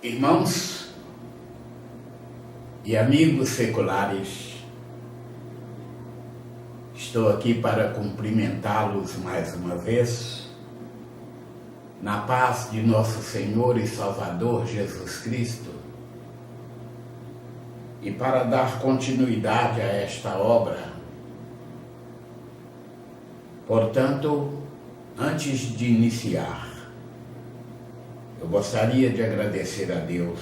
Irmãos e amigos seculares, estou aqui para cumprimentá-los mais uma vez, na paz de nosso Senhor e Salvador Jesus Cristo, e para dar continuidade a esta obra. Portanto, antes de iniciar, eu gostaria de agradecer a Deus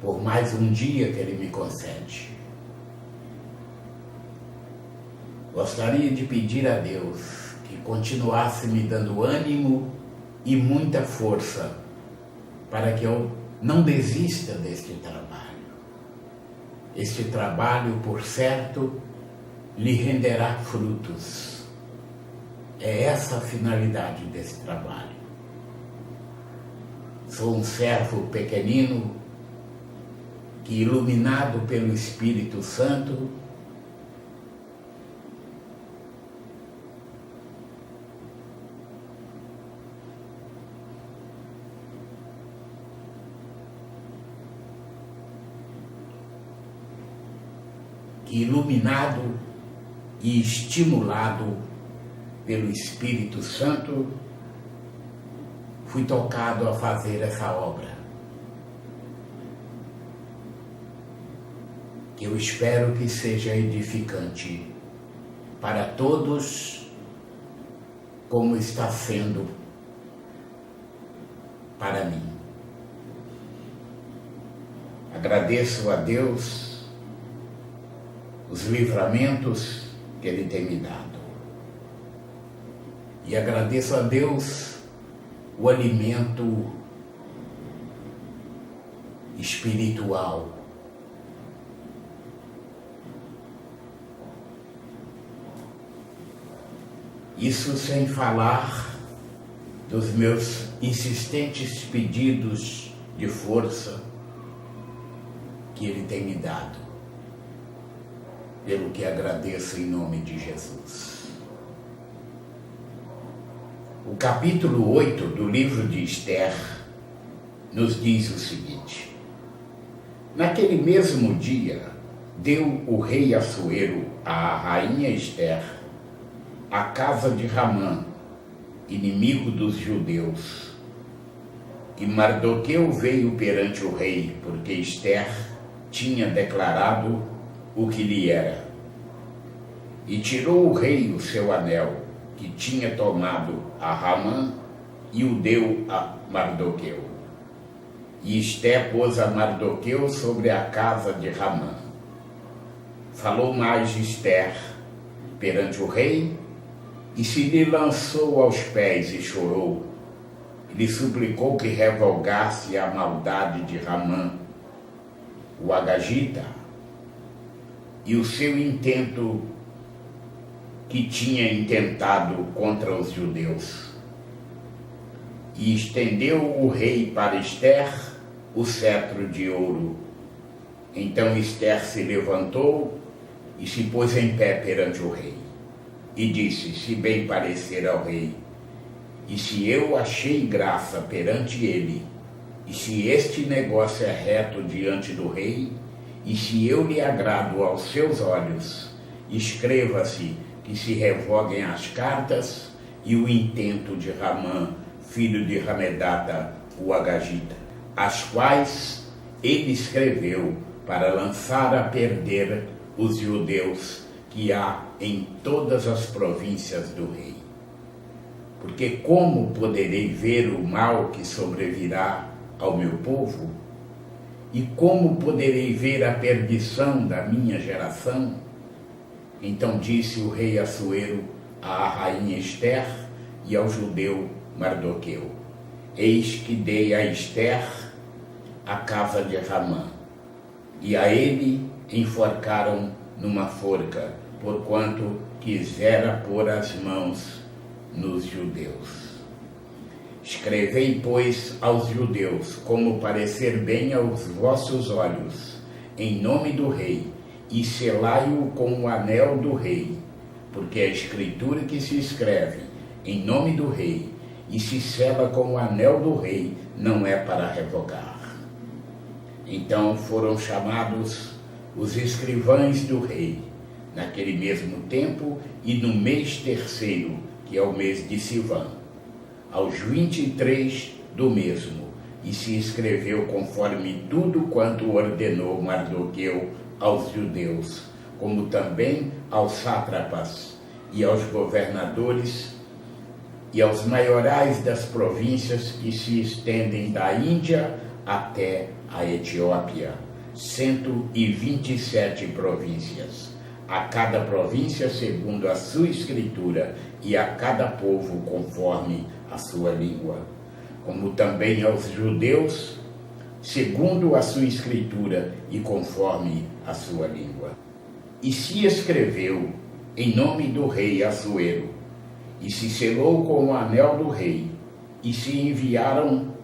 por mais um dia que Ele me concede. Gostaria de pedir a Deus que continuasse me dando ânimo e muita força para que eu não desista deste trabalho. Este trabalho, por certo, lhe renderá frutos. É essa a finalidade desse trabalho. Sou um servo pequenino que, iluminado pelo Espírito Santo, e estimulado pelo Espírito Santo, fui tocado a fazer essa obra, que eu espero que seja edificante para todos, como está sendo para mim. Agradeço a Deus os livramentos que Ele tem me dado. E agradeço a Deus o alimento espiritual. Isso sem falar dos meus insistentes pedidos de força que Ele tem me dado, pelo que agradeço em nome de Jesus. O capítulo 8 do livro de Esther nos diz o seguinte: naquele mesmo dia, deu o rei Assuero à rainha Esther a casa de Ramã, inimigo dos judeus. E Mardoqueu veio perante o rei, porque Esther tinha declarado o que lhe era. E tirou o rei o seu anel, que tinha tomado a Ramã, e o deu a Mardoqueu. E Esther pôs a Mardoqueu sobre a casa de Ramã. Falou mais Esther perante o rei, e se lhe lançou aos pés e chorou, e lhe suplicou que revogasse a maldade de Ramã, o Agagita, e o seu intento que tinha intentado contra os judeus. E estendeu o rei para Esther o cetro de ouro. Então Esther se levantou e se pôs em pé perante o rei. E disse, se bem parecer ao rei, e se eu achei graça perante ele, e se este negócio é reto diante do rei, e se eu lhe agrado aos seus olhos, escreva-se que se revoguem as cartas e o intento de Ramã, filho de Ramedata, o Agagita, as quais ele escreveu para lançar a perder os judeus que há em todas as províncias do rei. Porque como poderei ver o mal que sobrevirá ao meu povo? E como poderei ver a perdição da minha geração? Então disse o rei Assuero à rainha Esther e ao judeu Mardoqueu: eis que dei a Esther a casa de Ramã, e a ele enforcaram numa forca, porquanto quisera pôr as mãos nos judeus. Escrevei, pois, aos judeus, como parecer bem aos vossos olhos, em nome do rei, e selai-o com o anel do rei, porque a escritura que se escreve em nome do rei e se sela com o anel do rei, não é para revogar. Então foram chamados os escrivães do rei, naquele mesmo tempo e no mês terceiro, que é o mês de Sivan, aos 23 do mesmo, e se escreveu conforme tudo quanto ordenou Mardoqueu aos judeus, como também aos sátrapas e aos governadores e aos maiorais das províncias que se estendem da Índia até a Etiópia, 127 províncias, a cada província segundo a sua escritura e a cada povo conforme a sua língua, como também aos judeus segundo a sua escritura e conforme a sua língua. E se escreveu em nome do rei Assuero, e se selou com o anel do rei, e se enviaram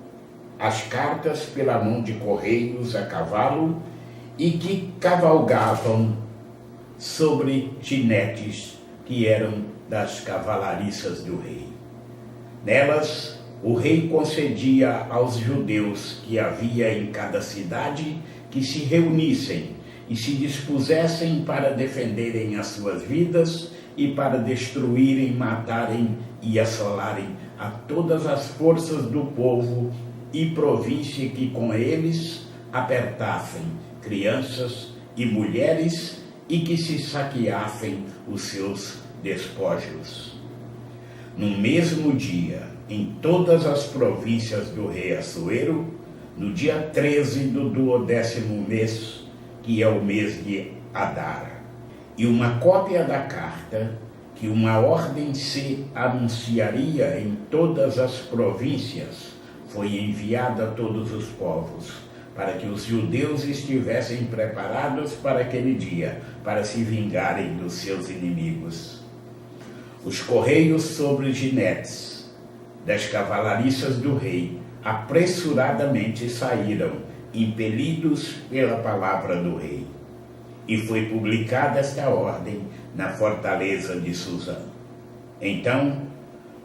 as cartas pela mão de correios a cavalo, e que cavalgavam sobre jinetes que eram das cavalariças do rei. Nelas, o rei concedia aos judeus que havia em cada cidade que se reunissem e se dispusessem para defenderem as suas vidas e para destruírem, matarem e assolarem a todas as forças do povo e província que com eles apertassem crianças e mulheres e que se saqueassem os seus despojos. No mesmo dia, em todas as províncias do rei Assuero, no dia 13 do 12º mês, que é o mês de Adar, e uma cópia da carta, que uma ordem se anunciaria em todas as províncias, foi enviada a todos os povos, para que os judeus estivessem preparados para aquele dia, para se vingarem dos seus inimigos. Os correios sobre jinetes das cavalariças do rei apressuradamente saíram, impelidos pela palavra do rei. E foi publicada esta ordem na fortaleza de Suzã. Então,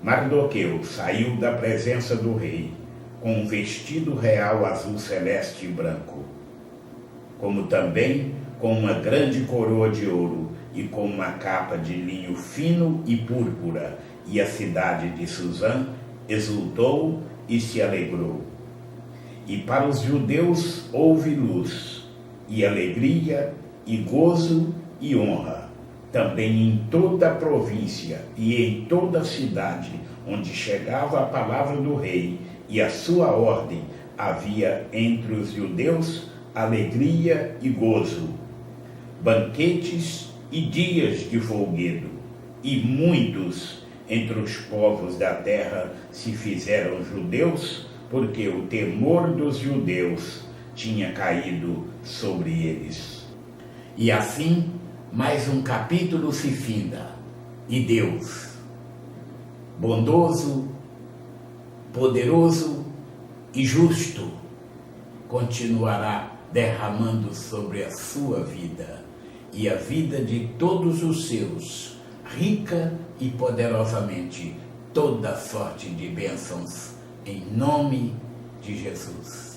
Mardoqueu saiu da presença do rei, com um vestido real azul celeste e branco, como também com uma grande coroa de ouro e com uma capa de linho fino e púrpura, e a cidade de Suzã exultou e se alegrou. E para os judeus houve luz, e alegria, e gozo, e honra, também em toda a província e em toda a cidade, onde chegava a palavra do rei e a sua ordem, havia entre os judeus alegria e gozo, banquetes e dias de folguedo, e muitos entre os povos da terra se fizeram judeus, porque o temor dos judeus tinha caído sobre eles. E assim, mais um capítulo se finda, e Deus, bondoso, poderoso e justo, continuará derramando sobre a sua vida e a vida de todos os seus, rica e poderosamente, toda sorte de bênçãos, em nome de Jesus.